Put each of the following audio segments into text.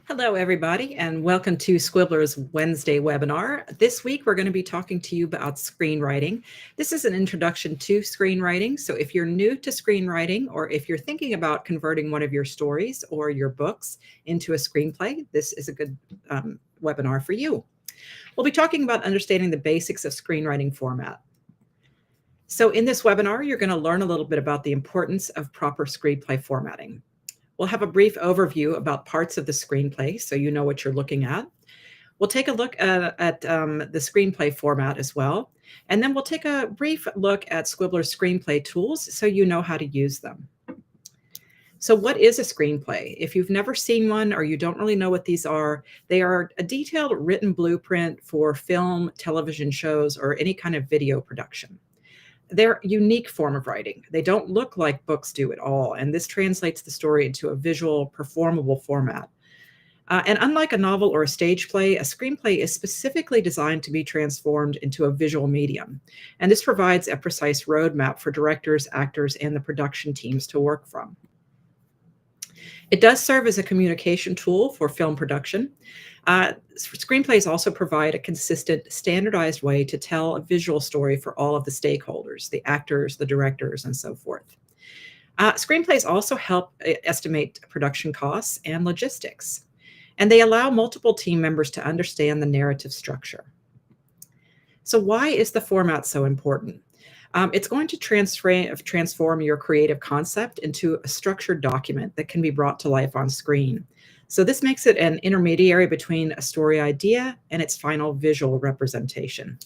Hello, everybody, and welcome to Squibbler's Wednesday webinar. This week, we're going to be talking to you about screenwriting. This is an introduction to screenwriting. So if you're new to screenwriting, or if you're thinking about converting one of your stories or your books into a screenplay, this is a good webinar for you. We'll be talking about understanding the basics of screenwriting format. So in this webinar, you're going to learn a little bit about the importance of proper screenplay formatting. We'll have a brief overview about parts of the screenplay so you know what you're looking at. We'll take a look at the screenplay format as well. And then we'll take a brief look at Squibbler's screenplay tools so you know how to use them. So what is a screenplay? If you've never seen one or you don't really know what these are, they are a detailed written blueprint for film, television shows, or any kind of video production. They're a unique form of writing. They don't look like books do at all, and this translates the story into a visual, performable format. And unlike a novel or a stage play, a screenplay is specifically designed to be transformed into a visual medium. And this provides a precise roadmap for directors, actors, and the production teams to work from. It does serve as a communication tool for film production. Screenplays also provide a consistent, standardized way to tell a visual story for all of the stakeholders, the actors, the directors, and so forth. Screenplays also help estimate production costs and logistics, and they allow multiple team members to understand the narrative structure. So why is the format so important? It's going to transform your creative concept into a structured document that can be brought to life on screen. So this makes it an intermediary between a story idea and its final visual representation.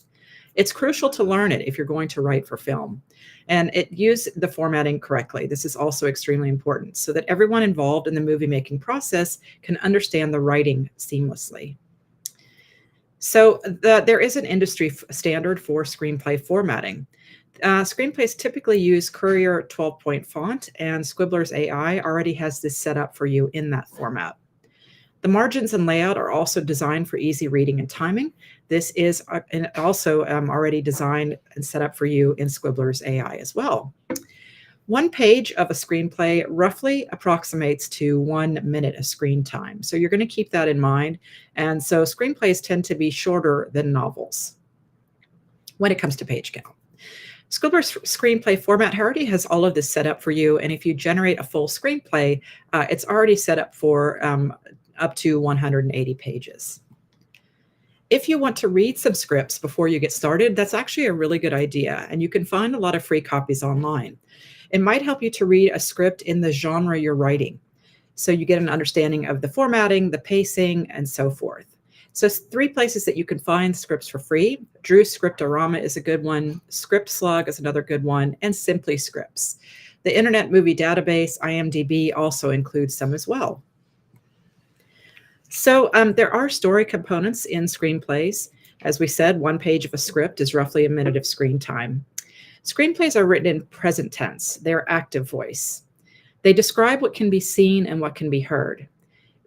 It's crucial to learn it if you're going to write for film, and use the formatting correctly. This is also extremely important so that everyone involved in the movie making process can understand the writing seamlessly. So there is an industry standard for screenplay formatting. Screenplays typically use Courier 12-point font, and Squibbler's AI already has this set up for you in that format. The margins and layout are also designed for easy reading and timing. This is also already designed and set up for you in Squibbler's AI as well. One page of a screenplay roughly approximates to 1 minute of screen time. So you're going to keep that in mind. And so screenplays tend to be shorter than novels when it comes to page count. Squibbler's screenplay format already has all of this set up for you. And if you generate a full screenplay, it's already set up for up to 180 pages. If you want to read some scripts before you get started, that's actually a really good idea. And you can find a lot of free copies online. It might help you to read a script in the genre you're writing, so you get an understanding of the formatting, the pacing, and so forth. So 3 places that you can find scripts for free. Drew Scriptorama is a good one. Script Slug is another good one, and Simply Scripts. The Internet Movie Database, IMDb, also includes some as well. So there are story components in screenplays. As we said, 1 page of a script is roughly a minute of screen time. Screenplays are written in present tense. They're active voice. They describe what can be seen and what can be heard.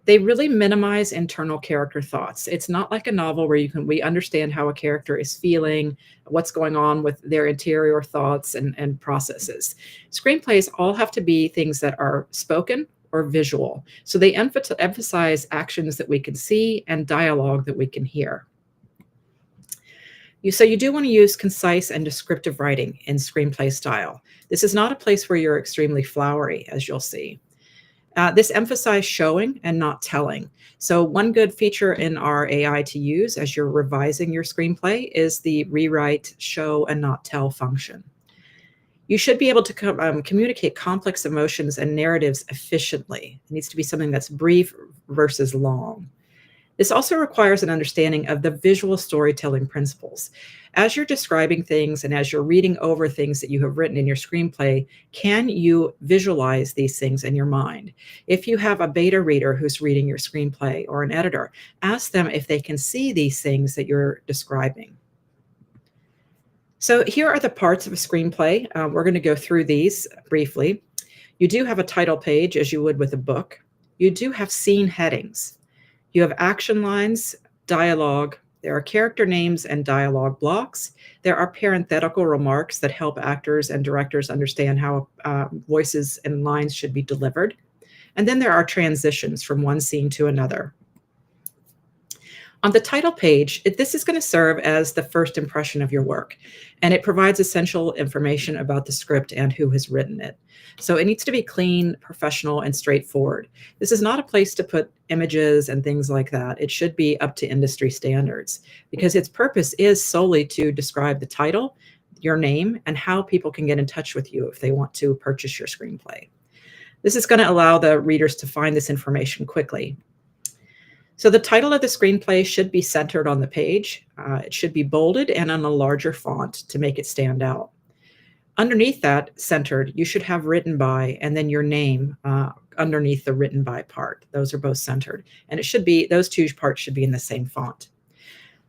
They really minimize internal character thoughts. It's not like a novel where we understand how a character is feeling, what's going on with their interior thoughts and processes. Screenplays all have to be things that are spoken or visual. So they emphasize actions that we can see and dialogue that we can hear. So you do want to use concise and descriptive writing in screenplay style. This is not a place where you're extremely flowery, as you'll see. This emphasizes showing and not telling. So one good feature in our AI to use as you're revising your screenplay is the rewrite, show, and not tell function. You should be able to communicate complex emotions and narratives efficiently. It needs to be something that's brief versus long. This also requires an understanding of the visual storytelling principles. As you're describing things and as you're reading over things that you have written in your screenplay, can you visualize these things in your mind? If you have a beta reader who's reading your screenplay or an editor, ask them if they can see these things that you're describing. So here are the parts of a screenplay. We're going to go through these briefly. You do have a title page, as you would with a book. You do have scene headings. You have action lines, dialogue. There are character names and dialogue blocks. There are parenthetical remarks that help actors and directors understand how voices and lines should be delivered. And then there are transitions from one scene to another. On the title page, this is going to serve as the first impression of your work, and it provides essential information about the script and who has written it. So it needs to be clean, professional, and straightforward. This is not a place to put images and things like that. It should be up to industry standards because its purpose is solely to describe the title, your name, and how people can get in touch with you if they want to purchase your screenplay. This is going to allow the readers to find this information quickly. So the title of the screenplay should be centered on the page. It should be bolded and on a larger font to make it stand out. Underneath that, centered, you should have written by and then your name underneath the written by part. Those are both centered. And it should be, those two parts should be in the same font.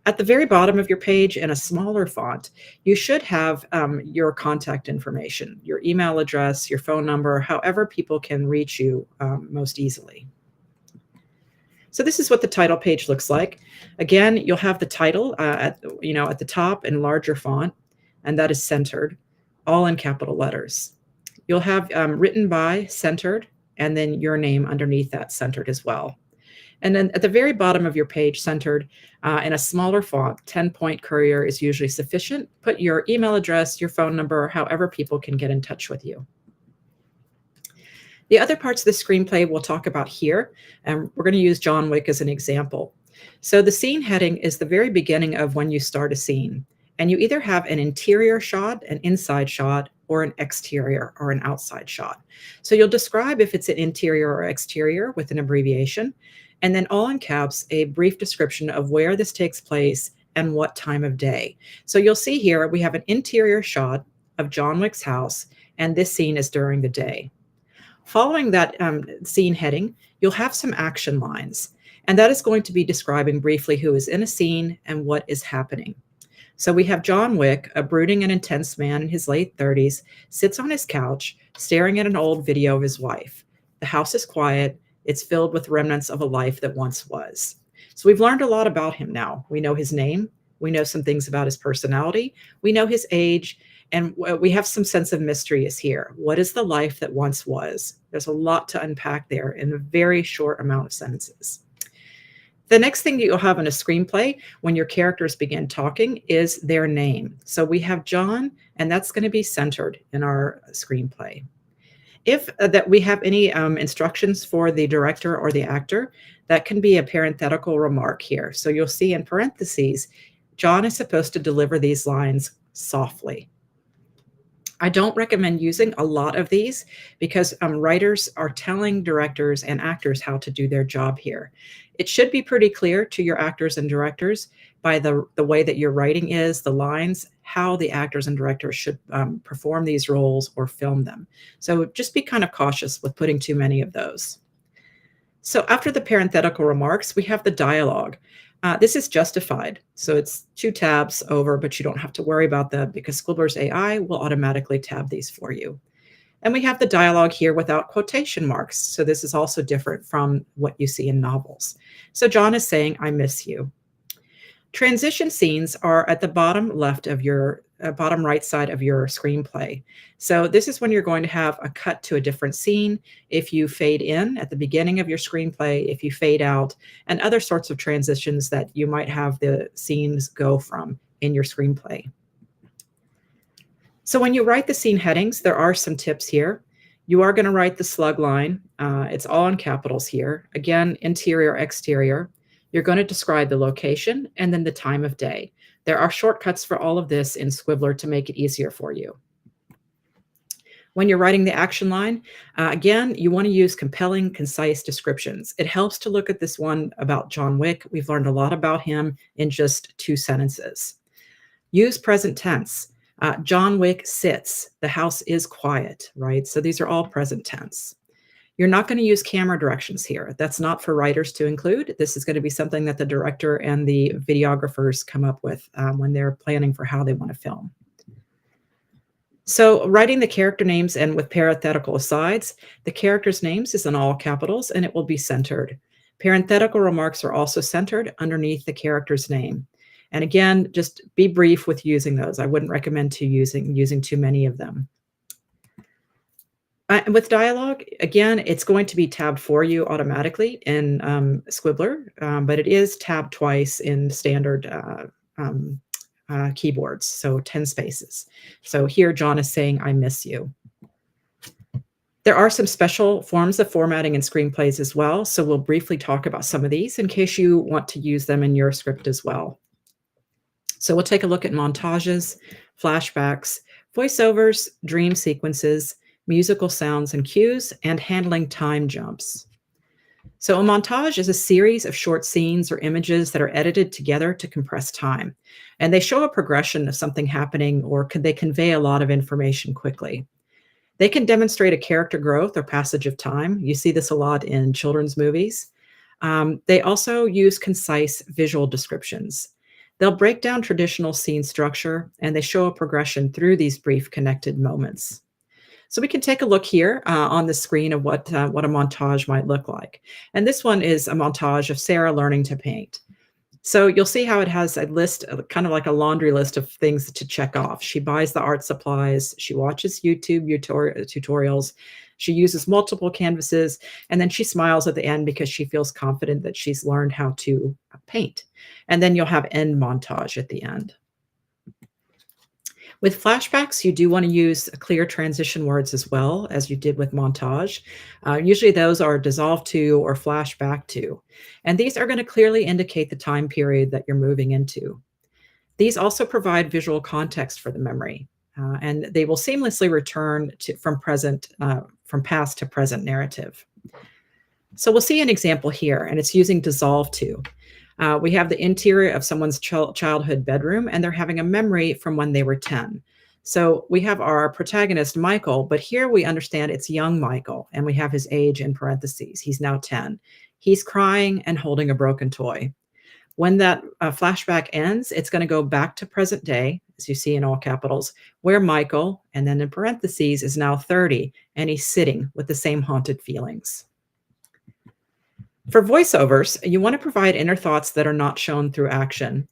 At the very bottom of your page in a smaller font, you should have your contact information, your email address, your phone number, however people can reach you most easily. So this is what the title page looks like. Again, you'll have the title at the top in larger font, and that is centered, all in capital letters. You'll have written by, centered, and then your name underneath that, centered as well. And then at the very bottom of your page, centered in a smaller font, 10-point courier is usually sufficient. Put your email address, your phone number, however people can get in touch with you. The other parts of the screenplay we'll talk about here, and we're going to use John Wick as an example. So the scene heading is the very beginning of when you start a scene, and you either have an interior shot, an inside shot, or an exterior or an outside shot. So you'll describe if it's an interior or exterior with an abbreviation, and then all in caps, a brief description of where this takes place and what time of day. So you'll see here we have an interior shot of John Wick's house, and this scene is during the day. Following that scene heading, you'll have some action lines, and that is going to be describing briefly who is in a scene and what is happening. So we have John Wick, a brooding and intense man in his late 30s, sits on his couch, staring at an old video of his wife. The house is quiet. It's filled with remnants of a life that once was. So we've learned a lot about him now. We know his name. We know some things about his personality. We know his age. And we have some sense of mystery is here. What is the life that once was? There's a lot to unpack there in a very short amount of sentences. The next thing that you'll have in a screenplay when your characters begin talking is their name. So we have John, and that's going to be centered in our screenplay. If that we have any instructions for the director or the actor, that can be a parenthetical remark here. So you'll see in parentheses, John is supposed to deliver these lines softly. I don't recommend using a lot of these because writers are telling directors and actors how to do their job here. It should be pretty clear to your actors and directors by the way that your writing is, the lines, how the actors and directors should perform these roles or film them. So just be kind of cautious with putting too many of those. So after the parenthetical remarks, we have the dialogue. This is justified. So it's 2 tabs over, but you don't have to worry about that because Scribbler's AI will automatically tab these for you. And we have the dialogue here without quotation marks. So this is also different from what you see in novels. So John is saying, I miss you. Transition scenes are at the bottom left of your bottom right side of your screenplay. So this is when you're going to have a cut to a different scene. If you fade in at the beginning of your screenplay, if you fade out, and other sorts of transitions that you might have the scenes go from in your screenplay. So when you write the scene headings, there are some tips here. You are going to write the slug line. It's all in capitals here. Again, interior, exterior. You're going to describe the location and then the time of day. There are shortcuts for all of this in Scribbler to make it easier for you. When you're writing the action line, again, you want to use compelling, concise descriptions. It helps to look at this one about John Wick. We've learned a lot about him in just 2 sentences. Use present tense. John Wick sits. The house is quiet, right? So these are all present tense. You're not going to use camera directions here. That's not for writers to include. This is going to be something that the director and the videographers come up with when they're planning for how they want to film. So writing the character names and with parenthetical asides, the character's names is in all capitals and it will be centered. Parenthetical remarks are also centered underneath the character's name. And again, just be brief with using those. I wouldn't recommend using too many of them. With dialogue, again, it's going to be tabbed for you automatically in Squibbler, but it is tabbed twice in standard um, keyboards, so 10 spaces. So here, John is saying, I miss you. There are some special forms of formatting in screenplays as well, so we'll briefly talk about some of these in case you want to use them in your script as well. So we'll take a look at montages, flashbacks, voiceovers, dream sequences, musical sounds and cues, and handling time jumps. So a montage is a series of short scenes or images that are edited together to compress time. And they show a progression of something happening, or they convey a lot of information quickly. They can demonstrate a character growth or passage of time. You see this a lot in children's movies. They also use concise visual descriptions. They'll break down traditional scene structure, and they show a progression through these brief connected moments. So we can take a look here on the screen of what a montage might look like. And this one is a montage of Sarah learning to paint. So you'll see how it has a list, kind of like a laundry list of things to check off. She buys the art supplies, she watches YouTube tutorials, she uses multiple canvases, and then she smiles at the end because she feels confident that she's learned how to paint. And then you'll have end montage at the end. With flashbacks, you do want to use clear transition words as well as you did with montage. Usually those are dissolve to or flashback to. And these are going to clearly indicate the time period that you're moving into. These also provide visual context for the memory, and they will seamlessly return from past to present narrative. So we'll see an example here, and it's using dissolve to. We have the interior of someone's childhood bedroom, and they're having a memory from when they were 10. So we have our protagonist, Michael, but here we understand it's young Michael, and we have his age in parentheses. He's now 10. He's crying and holding a broken toy. When that flashback ends, it's going to go back to present day, as you see in all capitals, where Michael, and then in parentheses, is now 30, and he's sitting with the same haunted feelings. For voiceovers, you want to provide inner thoughts that are not shown through action.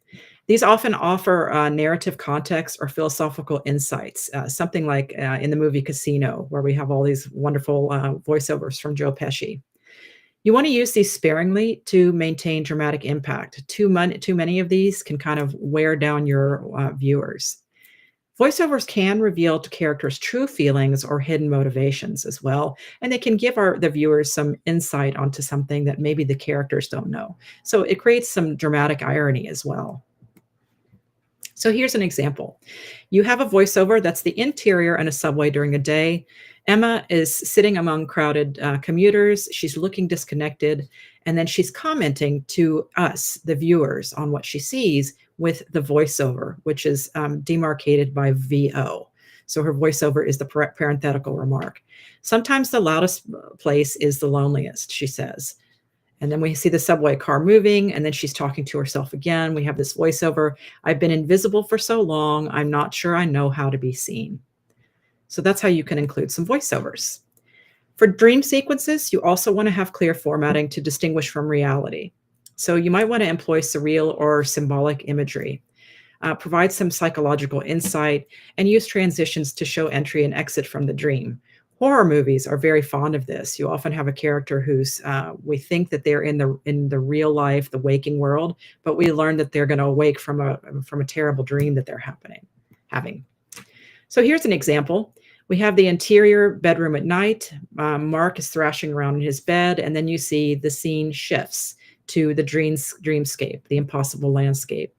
These often offer narrative context or philosophical insights, something like in the movie Casino, where we have all these wonderful voiceovers from Joe Pesci. You want to use these sparingly to maintain dramatic impact. Too many of these can kind of wear down your viewers. Voiceovers can reveal to characters' true feelings or hidden motivations as well, and they can give the viewers some insight onto something that maybe the characters don't know. So it creates some dramatic irony as well. So here's an example. You have a voiceover that's the interior in a subway during a day. Emma is sitting among crowded commuters. She's looking disconnected, and then she's commenting to us, the viewers, on what she sees with the voiceover, which is demarcated by VO. So her voiceover is the parenthetical remark. Sometimes the loudest place is the loneliest, she says. And then we see the subway car moving, and then she's talking to herself again. We have this voiceover. I've been invisible for so long, I'm not sure I know how to be seen. So that's how you can include some voiceovers. For dream sequences, you also want to have clear formatting to distinguish from reality. So you might want to employ surreal or symbolic imagery, provide some psychological insight, and use transitions to show entry and exit from the dream. Horror movies are very fond of this. You often have a character who's, we think that they're in the real life, the waking world, but we learn that they're going to awake from a terrible dream that they're having. So here's an example. We have the interior bedroom at night. Mark is thrashing around in his bed, and then you see the scene shifts to the dreamscape, the impossible landscape.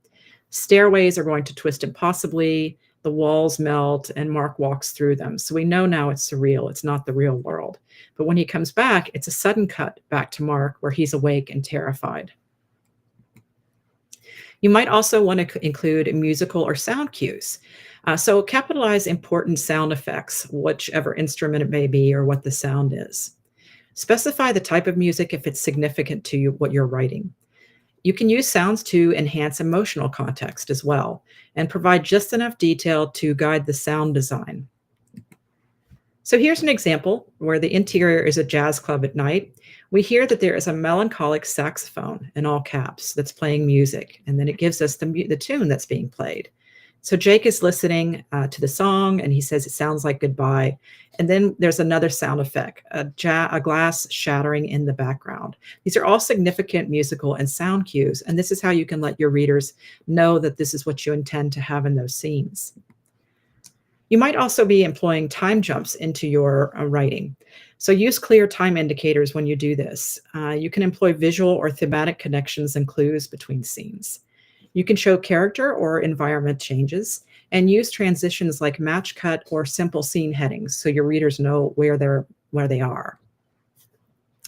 Stairways are going to twist impossibly, the walls melt, and Mark walks through them. So we know now it's surreal, it's not the real world. But when he comes back, it's a sudden cut back to Mark where he's awake and terrified. You might also want to include musical or sound cues. So capitalize important sound effects, whichever instrument it may be or what the sound is. Specify the type of music if it's significant to you, what you're writing. You can use sounds to enhance emotional context as well, and provide just enough detail to guide the sound design. So here's an example where the interior is a jazz club at night. We hear that there is a melancholic saxophone in all caps that's playing music, and then it gives us the tune that's being played. So Jake is listening to the song, and he says it sounds like goodbye. And then there's another sound effect, a glass shattering in the background. These are all significant musical and sound cues, and this is how you can let your readers know that this is what you intend to have in those scenes. You might also be employing time jumps into your writing. So use clear time indicators when you do this. You can employ visual or thematic connections and clues between scenes. You can show character or environment changes and use transitions like match cut or simple scene headings so your readers know where they are.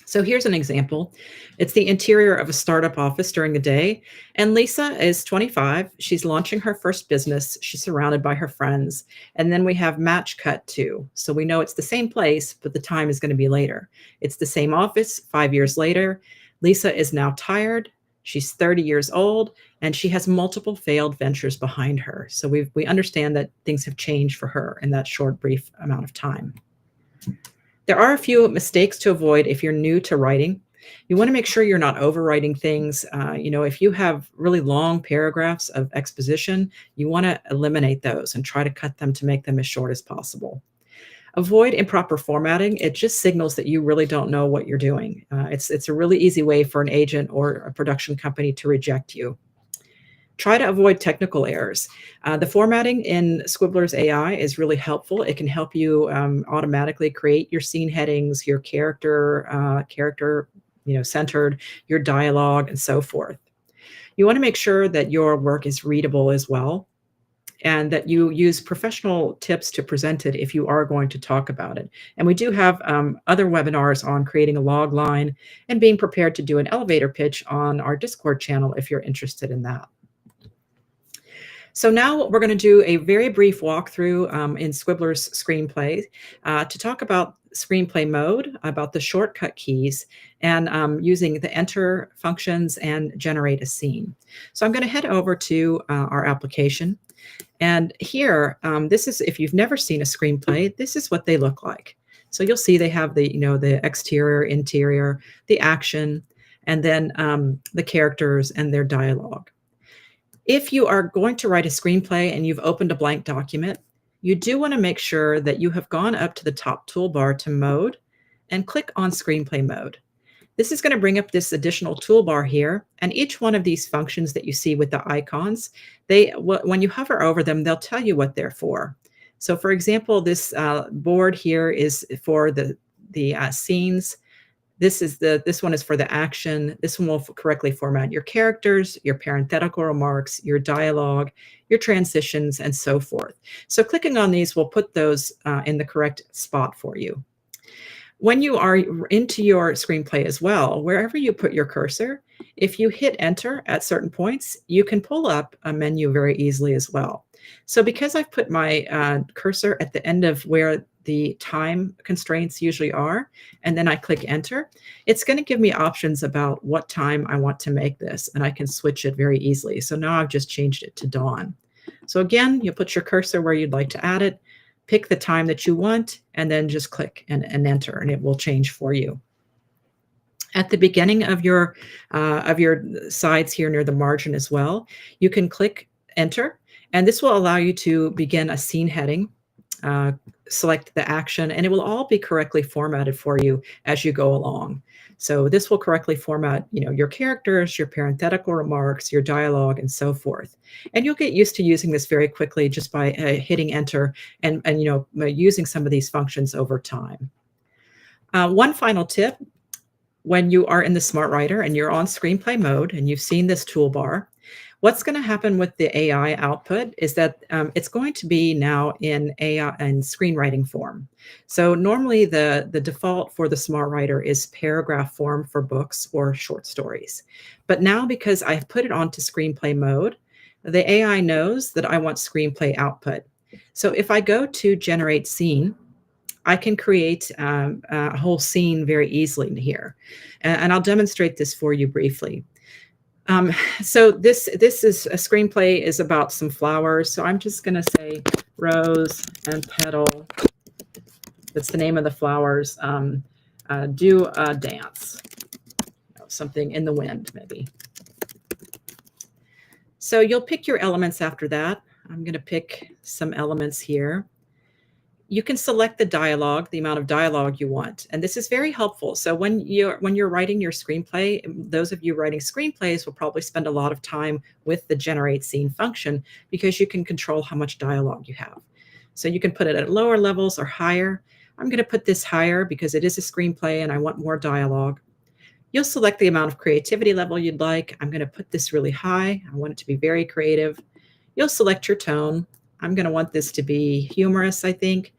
So here's an example. It's the interior of a startup office during the day, and Lisa is 25. She's launching her first business. She's surrounded by her friends. And then we have match cut too. So we know it's the same place, but the time is going to be later. It's the same office 5 years later. Lisa is now tired. She's 30 years old, and she has multiple failed ventures behind her. So we understand that things have changed for her in that short, brief amount of time. There are a few mistakes to avoid if you're new to writing. You want to make sure you're not overwriting things. If you have really long paragraphs of exposition, you want to eliminate those and try to cut them to make them as short as possible. Avoid improper formatting. It just signals that you really don't know what you're doing. It's a really easy way for an agent or a production company to reject you. Try to avoid technical errors. The formatting in Scribbler's AI is really helpful. It can help you automatically create your scene headings, your character centered, your dialogue, and so forth. You want to make sure that your work is readable as well, and that you use professional tips to present it if you are going to talk about it. And we do have other webinars on creating a log line and being prepared to do an elevator pitch on our Discord channel if you're interested in that. So now we're going to do a very brief walkthrough in Scribbler's Screenplay to talk about screenplay mode, about the shortcut keys, and using the enter functions and generate a scene. So I'm going to head over to our application. And here, this is, if you've never seen a screenplay, this is what they look like. So you'll see they have the exterior, interior, the action, and then the characters and their dialogue. If you are going to write a screenplay and you've opened a blank document, you do want to make sure that you have gone up to the top toolbar to Mode and click on Screenplay Mode. This is going to bring up this additional toolbar here, and each one of these functions that you see with the icons, when you hover over them, they'll tell you what they're for. So for example, this board here is for the scenes. This one is for the action. This one will correctly format your characters, your parenthetical remarks, your dialogue, your transitions, and so forth. So clicking on these will put those in the correct spot for you. When you are into your screenplay as well, wherever you put your cursor, if you hit enter at certain points, you can pull up a menu very easily as well. So because I've put my cursor at the end of where the time constraints usually are, and then I click enter, it's going to give me options about what time I want to make this, and I can switch it very easily. So now I've just changed it to dawn. So again, you put your cursor where you'd like to add it, pick the time that you want, and then just click and enter, and it will change for you. At the beginning of your sides here near the margin as well, you can click enter, and this will allow you to begin a scene heading, select the action, and it will all be correctly formatted for you as you go along. So this will correctly format, your characters, your parenthetical remarks, your dialogue, and so forth. And you'll get used to using this very quickly just by hitting enter and using some of these functions over time. One final tip: when you are in the Smart Writer and you're on screenplay mode and you've seen this toolbar, what's going to happen with the AI output is that it's going to be now in AI and screenwriting form. So normally the default for the Smart Writer is paragraph form for books or short stories. But now, because I've put it onto screenplay mode, the AI knows that I want screenplay output. So if I go to generate scene, I can create a whole scene very easily in here. And I'll demonstrate this for you briefly. So this is a screenplay is about some flowers. So I'm just going to say rose and petal. That's the name of the flowers. Do a dance, something in the wind, maybe. So you'll pick your elements after that. I'm going to pick some elements here. You can select the dialogue, the amount of dialogue you want, and this is very helpful. So when you're writing your screenplay, those of you writing screenplays will probably spend a lot of time with the generate scene function because you can control how much dialogue you have. So you can put it at lower levels or higher. I'm going to put this higher because it is a screenplay and I want more dialogue. You'll select the amount of creativity level you'd like. I'm going to put this really high. I want it to be very creative. You'll select your tone. I'm going to want this to be humorous, I think.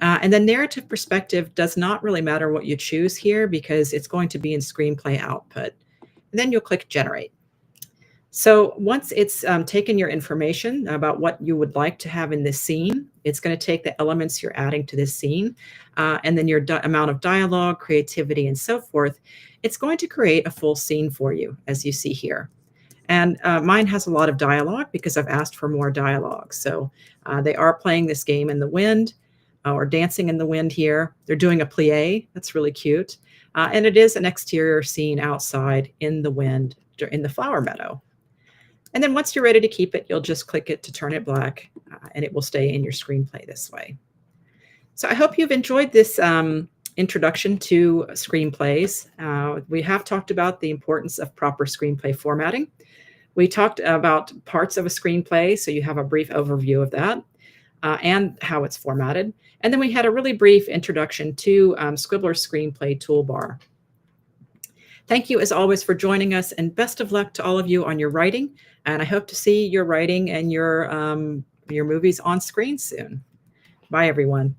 And the narrative perspective does not really matter what you choose here because it's going to be in screenplay output. And then you'll click generate. So once it's taken your information about what you would like to have in this scene, it's going to take the elements you're adding to this scene and then your amount of dialogue, creativity, and so forth. It's going to create a full scene for you, as you see here. And mine has a lot of dialogue because I've asked for more dialogue. So they are playing this game in the wind or dancing in the wind here. They're doing a plie. That's really cute. And it is an exterior scene outside in the wind in the flower meadow. And then once you're ready to keep it, you'll just click it to turn it black and it will stay in your screenplay this way. So I hope you've enjoyed this introduction to screenplays. We have talked about the importance of proper screenplay formatting. We talked about parts of a screenplay, so you have a brief overview of that and how it's formatted. And then we had a really brief introduction to Scribbler's Screenplay Toolbar. Thank you, as always, for joining us, and best of luck to all of you on your writing. And I hope to see your writing and your movies on screen soon. Bye, everyone.